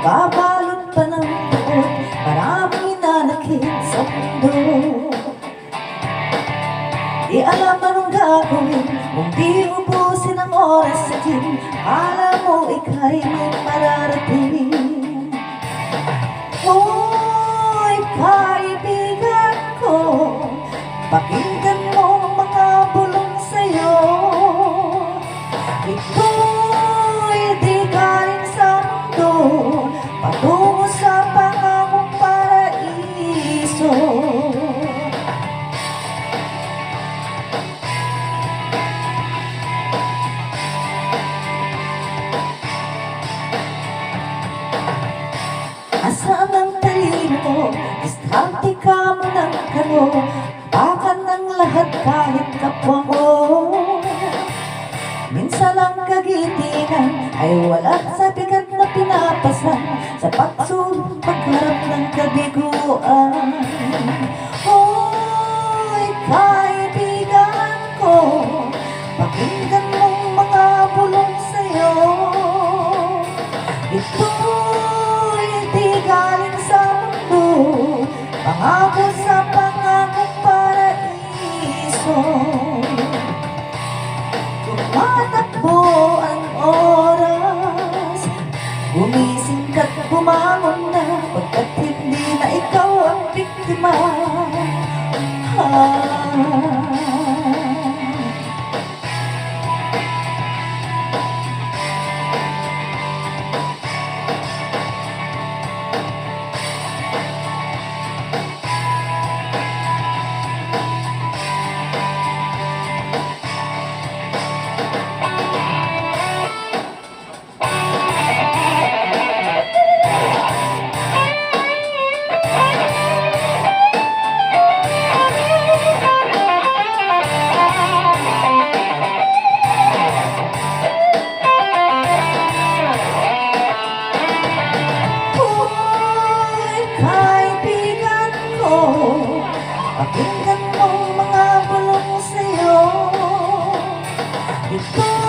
Nababalot pa ng taon, maraming nanakit sa mundo. Di alam anong gagawin kung di ubusin ang oras sa akin. Akala mo ika'y may mararating. Hoy, kaibigan ko, pakinggan mo ang mga bulong sa'yo. Ito'y di galing sa mundo, patungo sa pangakong paraiso. Asaan ang talino mo? Diskarte ka mo ng kano, baka ng lahat kahit kapwa mo. Minsan ang kagitingan ay wala sa bigat na pinapasan, sa pagsulong pagharap ng kabiguan. Hoy, kaibigan ko, pakinggan mong mga bulong sa'yo. Ito'y di galing sa mundo, pangako sa pangakong paraiso. Tumatakbo ang oras, gumising ka't bumangon na, pagkat hindi na ikaw ang biktima. Kaibigan ko, pakinggan mo mga bulong sa'yo. Ito